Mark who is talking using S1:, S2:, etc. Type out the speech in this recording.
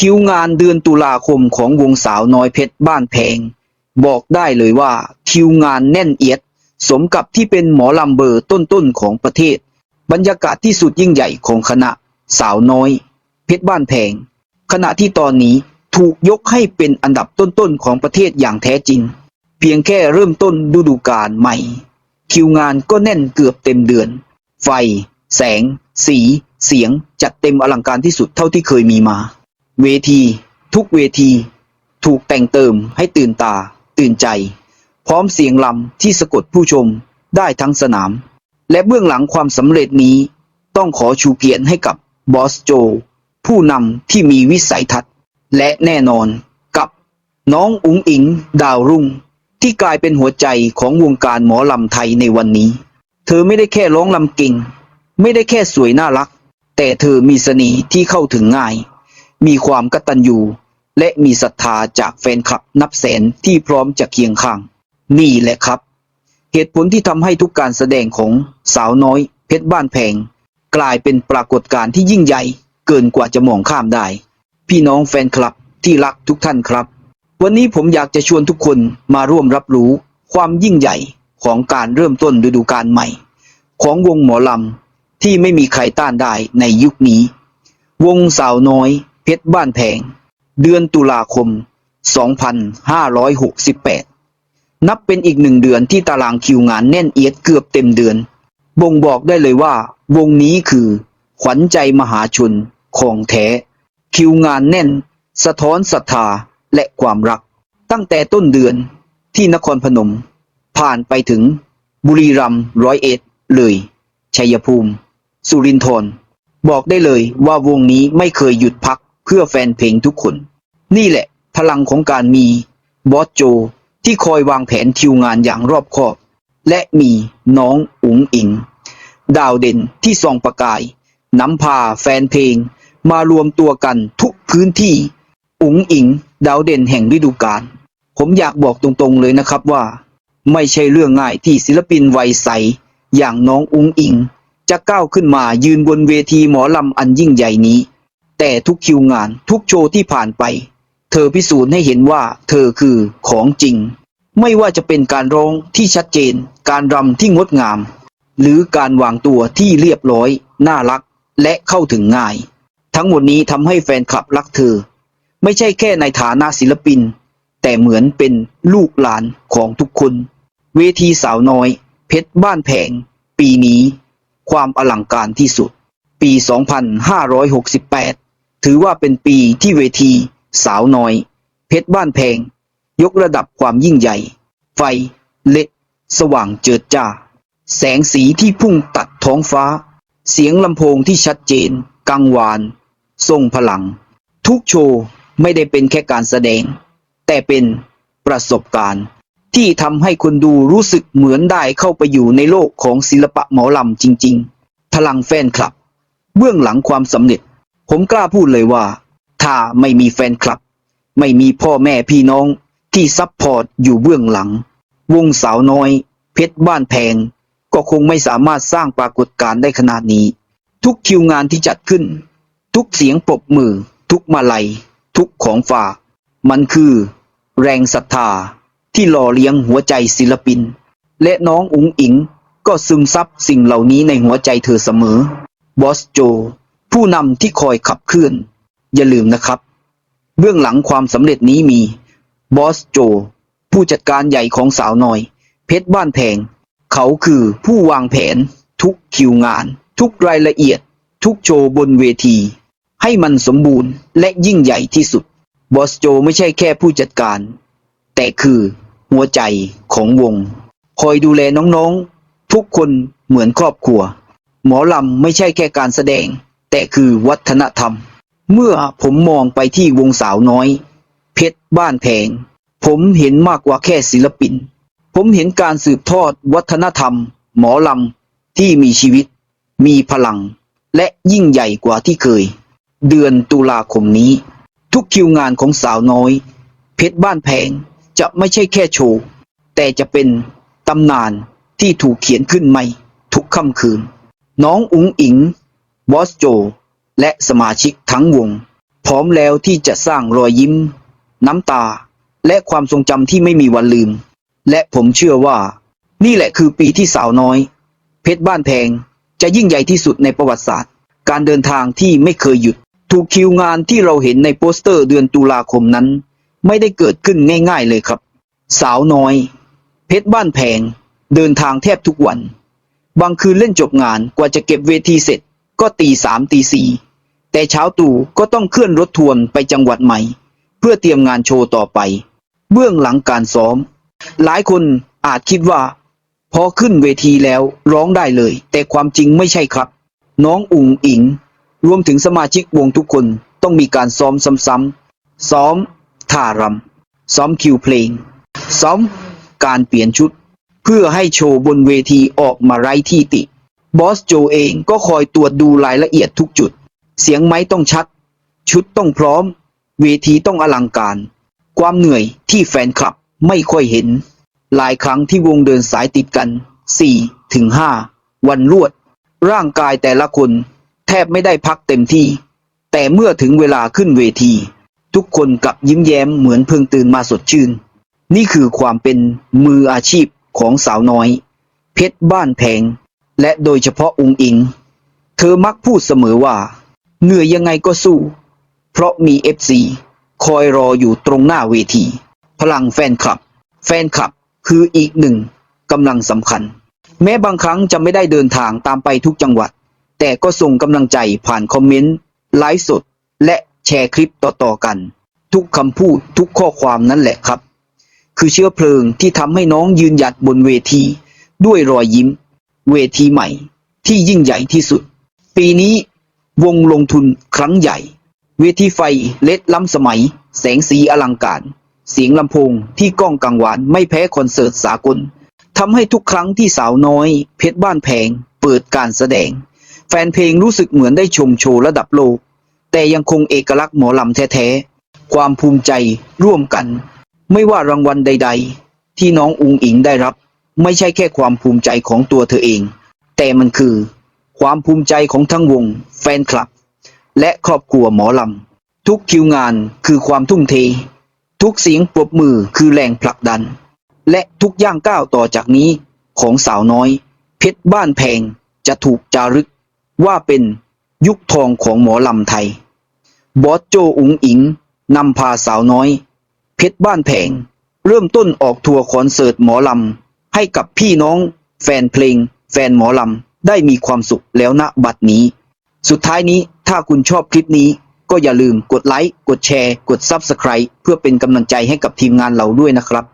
S1: คิวงานเดือนตุลาคมของวงสาวน้อยเพชรบ้านแพงบอกได้เลยว่าคิวงานแน่นเอียดสมกับที่เป็นหมอลำเบอร์ต้นๆของประเทศบรรยากาศที่สุดยิ่งใหญ่ของคณะสาวน้อยเพชรบ้านแพงขณะที่ตอนนี้ถูกยกให้เป็นอันดับต้นๆของประเทศอย่างแท้จริงเพียงแค่เริ่มต้นฤดูกาลใหม่คิวงานก็แน่นเกือบเต็มเดือนไฟแสงสีเสียงจัดเต็มอลังการที่สุดเท่าที่เคยมีมาเวทีทุกเวทีถูกแต่งเติมให้ตื่นตาตื่นใจพร้อมเสียงลำที่สะกดผู้ชมได้ทั้งสนามและเบื้องหลังความสำเร็จนี้ต้องขอชูเกียรติให้กับบอสโจผู้นำที่มีวิสัยทัศน์และแน่นอนกับน้องอุ๋งอิ๋งดาวรุ่งที่กลายเป็นหัวใจของวงการหมอลำไทยในวันนี้เธอไม่ได้แค่ร้องลำเก่งไม่ได้แค่สวยน่ารักแต่เธอมีเสน่ห์ที่เข้าถึงง่ายมีความกตัญญูและมีศรัทธาจากแฟนคลับนับแสนที่พร้อมจะเคียงข้างนี่แหละครับเหตุผลที่ทำให้ทุกการแสดงของสาวน้อยเพชรบ้านแพงกลายเป็นปรากฏการณ์ที่ยิ่งใหญ่เกินกว่าจะมองข้ามได้พี่น้องแฟนคลับที่รักทุกท่านครับวันนี้ผมอยากจะชวนทุกคนมาร่วมรับรู้ความยิ่งใหญ่ของการเริ่มต้นฤดูกาลใหม่ของวงหมอลำที่ไม่มีใครต้านได้ในยุคนี้วงสาวน้อยเพชรบ้านแพงเดือนตุลาคม 2568 นับเป็นอีกหนึ่งเดือนที่ตารางคิวงานแน่นเอียดเกือบเต็มเดือนบ่งบอกได้เลยว่าวงนี้คือขวัญใจมหาชนของแท้คิวงานแน่นสะท้อนศรัทธาและความรักตั้งแต่ต้นเดือนที่นครพนมผ่านไปถึงบุรีรัมย์101เลยชัยภูมิสุรินทร์บอกได้เลยว่าวงนี้ไม่เคยหยุดพักเพื่อแฟนเพลงทุกคนนี่แหละพลังของการมีบอสโจที่คอยวางแผนคิวงานอย่างรอบคอบและมีน้องอุ๋งอิ๋งดาวเด่นที่ส่องประกายนำพาแฟนเพลงมารวมตัวกันทุกพื้นที่อุ๋งอิ๋งดาวเด่นแห่งฤดูกาลผมอยากบอกตรงๆเลยนะครับว่าไม่ใช่เรื่องง่ายที่ศิลปินวัยใสอย่างน้องอุ๋งอิ๋งจะก้าวขึ้นมายืนบนเวทีหมอลำอันยิ่งใหญ่นี้แต่ทุกคิวงานทุกโชว์ที่ผ่านไปเธอพิสูจน์ให้เห็นว่าเธอคือของจริงไม่ว่าจะเป็นการร้องที่ชัดเจนการรำที่งดงามหรือการวางตัวที่เรียบร้อยน่ารักและเข้าถึงง่ายทั้งหมดนี้ทำให้แฟนคลับรักเธอไม่ใช่แค่ในฐานะศิลปินแต่เหมือนเป็นลูกหลานของทุกคนเวทีสาวน้อยเพชรบ้านแพงปีนี้ความอลังการที่สุดปี 2568 ถือว่าเป็นปีที่เวทีสาวน้อยเพชรบ้านแพงยกระดับความยิ่งใหญ่ไฟเล็กสว่างเจิดจ้าแสงสีที่พุ่งตัดท้องฟ้าเสียงลำโพงที่ชัดเจนกังวานทรงพลังทุกโชว์ไม่ได้เป็นแค่การแสดงแต่เป็นประสบการณ์ที่ทำให้คนดูรู้สึกเหมือนได้เข้าไปอยู่ในโลกของศิลปะหมอลำจริงๆพลังแฟนคลับเบื้องหลังความสำเร็จผมกล้าพูดเลยว่าถ้าไม่มีแฟนคลับไม่มีพ่อแม่พี่น้องที่ซัพพอร์ตอยู่เบื้องหลังวงสาวน้อยเพชรบ้านแพงก็คงไม่สามารถสร้างปรากฏการณ์ได้ขนาดนี้ทุกคิวงานที่จัดขึ้นทุกเสียงปรบมือทุกมาลัยทุกของฝากมันคือแรงศรัทธาที่หล่อเลี้ยงหัวใจศิลปินและน้องอุ๋งอิ๋งก็ซึมซับสิ่งเหล่านี้ในหัวใจเธอเสมอบอสโจผู้นำที่คอยขับเคลื่อนอย่าลืมนะครับเบื้องหลังความสำเร็จนี้มีบอสโจผู้จัดการใหญ่ของสาวน้อยเพชรบ้านแพงเขาคือผู้วางแผนทุกคิวงานทุกรายละเอียดทุกโชว์บนเวทีให้มันสมบูรณ์และยิ่งใหญ่ที่สุดบอสโจไม่ใช่แค่ผู้จัดการแต่คือหัวใจของวงคอยดูแลน้องๆทุกคนเหมือนครอบครัวหมอลำไม่ใช่แค่การแสดงแต่คือวัฒนธรรมเมื่อผมมองไปที่วงสาวน้อยเพชรบ้านแพงผมเห็นมากกว่าแค่ศิลปินผมเห็นการสืบทอดวัฒนธรรมหมอลำที่มีชีวิตมีพลังและยิ่งใหญ่กว่าที่เคยเดือนตุลาคมนี้ทุกคิวงานของสาวน้อยเพชรบ้านแพงจะไม่ใช่แค่โชว์แต่จะเป็นตำนานที่ถูกเขียนขึ้นใหม่ทุกค่ำคืนน้องอุ๋งอิ๋งบอสโจและสมาชิกทั้งวง พร้อมแล้วที่จะสร้างรอยยิ้มน้ำตาและความทรงจำที่ไม่มีวันลืมและผมเชื่อว่านี่แหละคือปีที่สาวน้อยเพชรบ้านแพงจะยิ่งใหญ่ที่สุดในประวัติศาสตร์การเดินทางที่ไม่เคยหยุดถูกคิวงานที่เราเห็นในโปสเตอร์เดือนตุลาคมนั้นไม่ได้เกิดขึ้นง่ายๆเลยครับสาวน้อยเพชรบ้านแพงเดินทางแทบทุกวันบางคืนเล่นจบงานกว่าจะเก็บเวทีเสร็จก็ตีสามตีสี่แต่เช้าตรู่ก็ต้องเคลื่อนรถทัวร์ไปจังหวัดใหม่เพื่อเตรียมงานโชว์ต่อไปเบื้องหลังการซ้อมหลายคนอาจคิดว่าพอขึ้นเวทีแล้วร้องได้เลยแต่ความจริงไม่ใช่ครับน้องอุ๋งอิ๋งรวมถึงสมาชิกวงทุกคนต้องมีการซ้อมซ้ำๆซ้อมท่ารำซ้อมคิวเพลงซ้อมการเปลี่ยนชุดเพื่อให้โชว์บนเวทีออกมาไร้ที่ติบอสโจเองก็คอยตรวจดูรายละเอียดทุกจุดเสียงไม้ต้องชัดชุดต้องพร้อมเวทีต้องอลังการความเหนื่อยที่แฟนคลับไม่ค่อยเห็นหลายครั้งที่วงเดินสายติดกัน 4-5 วันรวดร่างกายแต่ละคนแทบไม่ได้พักเต็มที่แต่เมื่อถึงเวลาขึ้นเวทีทุกคนกลับยิ้มแย้มเหมือนเพิ่งตื่นมาสดชื่นนี่คือความเป็นมืออาชีพของสาวน้อยเพชรบ้านแพงและโดยเฉพาะอุ๋งอิงเธอมักพูดเสมอว่าเหนื่อยยังไงก็สู้เพราะมี FC คอยรออยู่ตรงหน้าเวทีพลังแฟนคลับคืออีกหนึ่งกำลังสำคัญแม้บางครั้งจะไม่ได้เดินทางตามไปทุกจังหวัดแต่ก็ส่งกำลังใจผ่านคอมเมนต์ไลฟ์สดและแชร์คลิปต่อๆกันทุกคำพูดทุกข้อความนั่นแหละครับคือเชื้อเพลิงที่ทำให้น้องยืนหยัดบนเวทีด้วยรอยยิ้มเวทีใหม่ที่ยิ่งใหญ่ที่สุดปีนี้วงลงทุนครั้งใหญ่เวทีไฟเล็ดล้ำสมัยแสงสีอลังการเสียงลำโพงที่ก้องกังวานไม่แพ้คอนเสิร์ตสากลทำให้ทุกครั้งที่สาวน้อยเพชรบ้านแพงเปิดการแสดงแฟนเพลงรู้สึกเหมือนได้ชมโชว์ระดับโลกแต่ยังคงเอกลักษณ์หมอลำแท้ๆความภูมิใจร่วมกันไม่ว่ารางวัลใดๆที่น้องอุ๋งอิ๋งได้รับไม่ใช่แค่ความภูมิใจของตัวเธอเองแต่มันคือความภูมิใจของทั้งวงแฟนคลับและครอบครัวหมอลำทุกคิวงานคือความทุ่มเททุกเสียงปรบมือคือแรงผลักดันและทุกย่างก้าวต่อจากนี้ของสาวน้อยเพชรบ้านแพงจะถูกจารึกว่าเป็นยุคทองของหมอลำไทยบอสโจอุ๋งอิ๋งนำพาสาวน้อยเพชรบ้านแพงเริ่มต้นออกทัวร์คอนเสิร์ตหมอลำให้กับพี่น้องแฟนเพลงแฟนหมอลำได้มีความสุขแล้วณบัดนี้สุดท้ายนี้ถ้าคุณชอบคลิปนี้ก็อย่าลืมกดไลค์กดแชร์กด Subscribe เพื่อเป็นกำลังใจให้กับทีมงานเราด้วยนะครับ